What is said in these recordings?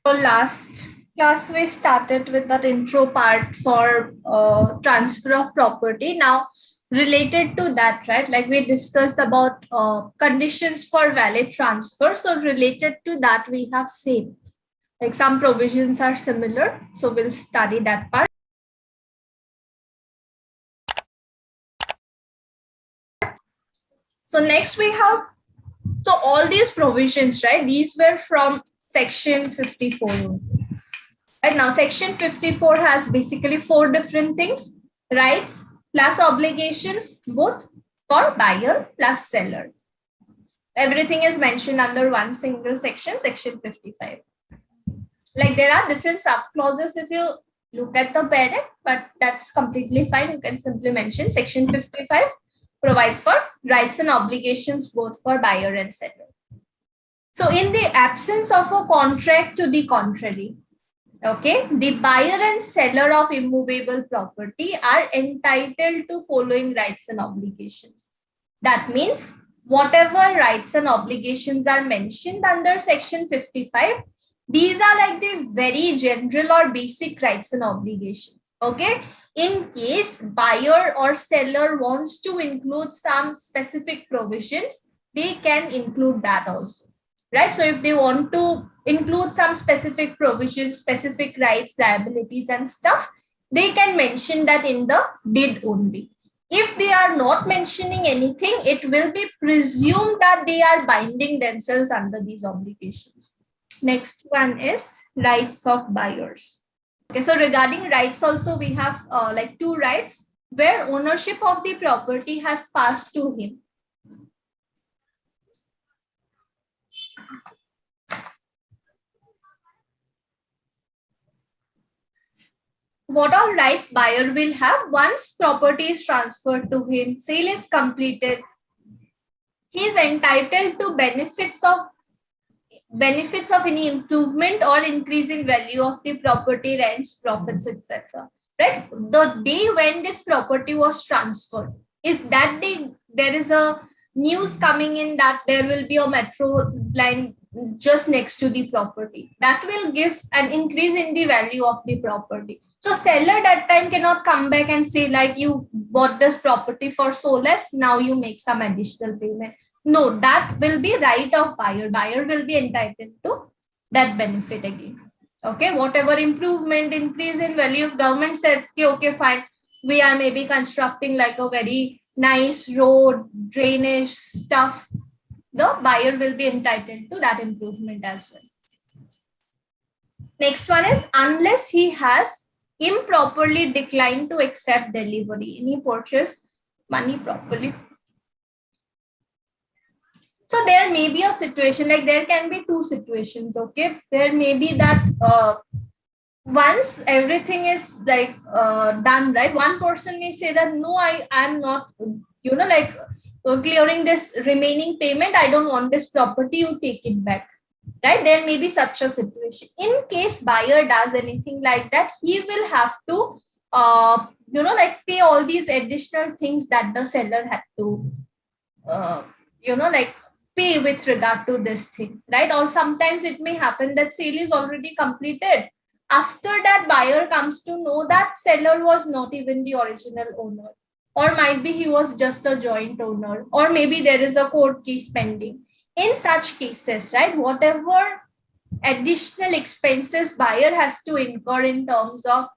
So last class we started with that intro part for transfer of property. Now related to that, right, like we discussed about conditions for valid transfer. So related to that we have same, like some provisions are similar. So we'll study that part. So next we have, so all these provisions, right, these were from section 54. Right now, section 54 has basically 4 different things: rights plus obligations, both for buyer plus seller. Everything is mentioned under one single section, section 55. Like there are different sub clauses if you look at the parent, but that's completely fine. You can simply mention section 55 provides for rights and obligations both for buyer and seller. So in the absence of a contract to the contrary, okay, the buyer and seller of immovable property are entitled to following rights and obligations. That means whatever rights and obligations are mentioned under section 55, these are like the very general or basic rights and obligations. Okay, in case buyer or seller wants to include some specific provisions, they can include that also, right? So if they want to include some specific provisions, specific rights, liabilities and stuff, they can mention that in the did only. If they are not mentioning anything, it will be presumed that they are binding themselves under these obligations. Next one is rights of buyers. Okay, so regarding rights also, we have like 2 rights where ownership of the property has passed to him. What all rights buyer will have once property is transferred to him, sale is completed, he is entitled to benefits of any improvement or increase in value of the property, rents, profits, etc. Right? The day when this property was transferred, if that day there is a news coming in that there will be a metro line just next to the property, that will give an increase in the value of the property. So seller that time cannot come back and say like, you bought this property for so less, now you make some additional payment. No, that will be right of buyer. Buyer will be entitled to that benefit again. Okay, whatever improvement, increase in value, if government says, okay, fine, we are maybe constructing like a very nice road, drainage stuff, the buyer will be entitled to that improvement as well. Next one is, unless he has improperly declined to accept delivery, any purchase money properly. So there may be a situation, like there can be 2 situations, okay? There may be that once everything is like done, right? One person may say that, no, I am not, like clearing this remaining payment. I don't want this property, you take it back, right? There may be such a situation. In case buyer does anything like that, he will have to, like pay all these additional things that the seller had to, like pay with regard to this thing, right? Or sometimes it may happen that sale is already completed. After that, buyer comes to know that seller was not even the original owner, or might be he was just a joint owner, or maybe there is a court case pending. In such cases, right, whatever additional expenses buyer has to incur in terms of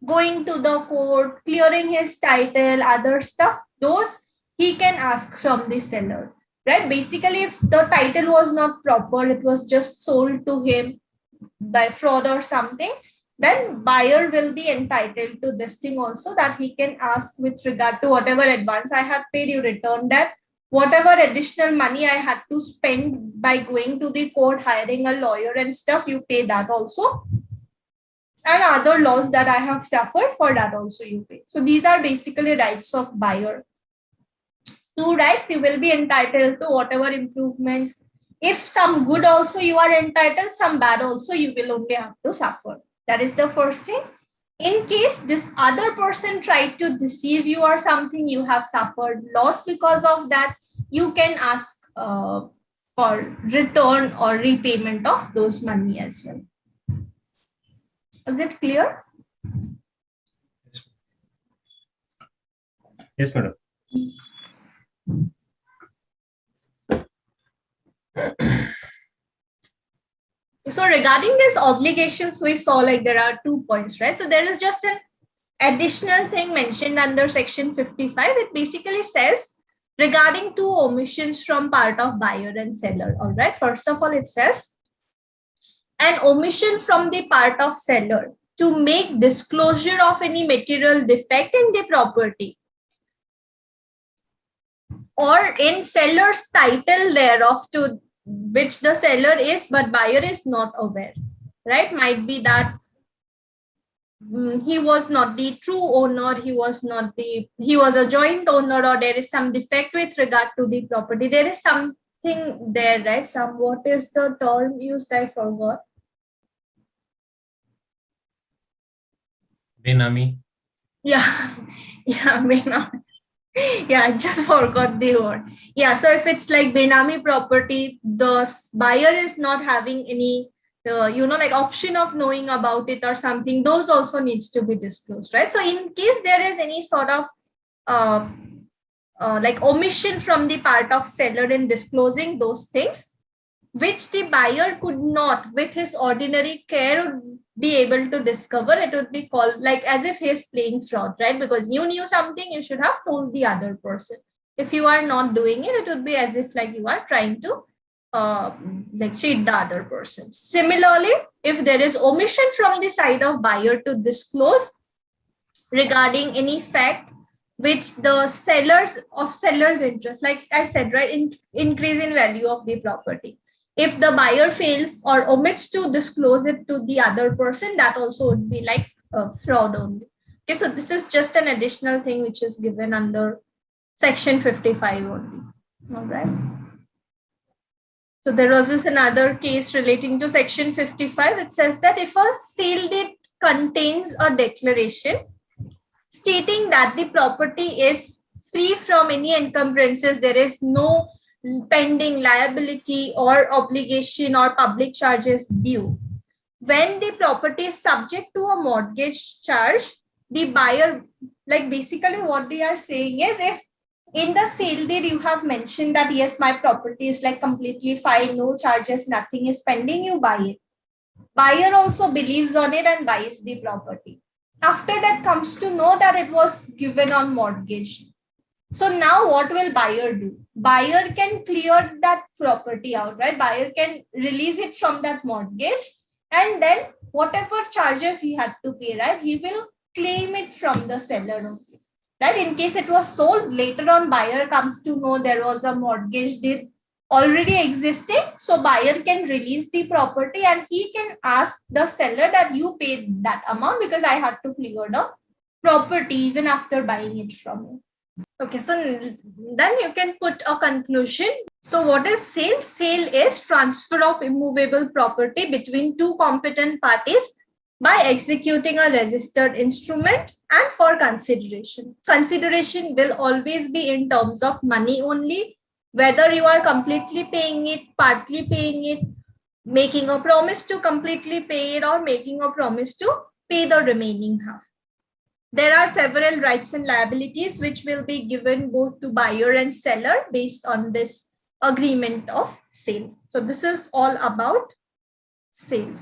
going to the court, clearing his title, other stuff, those he can ask from the seller. Right? Basically, if the title was not proper, it was just sold to him by fraud or something, then buyer will be entitled to this thing also, that he can ask with regard to whatever advance I have paid, you return that. Whatever additional money I had to spend by going to the court, hiring a lawyer and stuff, you pay that also. And other loss that I have suffered, for that also you pay. So these are basically rights of buyer. 2 rights, you will be entitled to whatever improvements. If some good also you are entitled, some bad also you will only have to suffer. That is the first thing. In case this other person tried to deceive you or something, you have suffered loss because of that, you can ask for return or repayment of those money as well. Is it clear? Yes, madam. So regarding these obligations, we saw like there are 2 points, right? So there is just an additional thing mentioned under section 55. It basically says regarding 2 omissions from part of buyer and seller. All right. First of all, it says an omission from the part of seller to make disclosure of any material defect in the property or in seller's title thereof, to which the seller is but buyer is not aware, right? Might be that he was not the true owner, he was a joint owner, or there is some defect with regard to the property. There is something there, right? What is the term used? I forgot. Benami. Yeah, Benami. Yeah, I just forgot the word. Yeah, so if it's like Benami property, the buyer is not having any, like option of knowing about it or something, those also needs to be disclosed, right? So in case there is any sort of like omission from the part of seller in disclosing those things, which the buyer could not with his ordinary care be able to discover, it would be called like as if he is playing fraud, right? Because you knew something, you should have told the other person. If you are not doing it, it would be as if like you are trying to like cheat the other person. Similarly, if there is omission from the side of buyer to disclose regarding any fact which the seller's interest, like I said, right, increase in value of the property, if the buyer fails or omits to disclose it to the other person, that also would be like fraud only. Okay, so this is just an additional thing which is given under section 55 only. All right. So there was this another case relating to section 55. It says that if a sale deed contains a declaration stating that the property is free from any encumbrances, there is no pending liability or obligation or public charges due. When the property is subject to a mortgage charge, the buyer, like basically what they are saying is, if in the sale deed you have mentioned that yes, my property is like completely fine, no charges, nothing is pending, you buy it. Buyer also believes on it and buys the property. After that comes to know that it was given on mortgage. So now what will buyer do? Buyer can clear that property out, right? Buyer can release it from that mortgage, and then whatever charges he had to pay, right, he will claim it from the seller only, right? In case it was sold, later on buyer comes to know there was a mortgage deed already existing, so buyer can release the property and he can ask the seller that you paid that amount because I had to clear the property even after buying it from you. Okay, so then you can put a conclusion. So what is sale? Sale is transfer of immovable property between 2 competent parties by executing a registered instrument and for consideration. Consideration will always be in terms of money only, whether you are completely paying it, partly paying it, making a promise to completely pay it, or making a promise to pay the remaining half. There are several rights and liabilities which will be given both to buyer and seller based on this agreement of sale. So this is all about sale.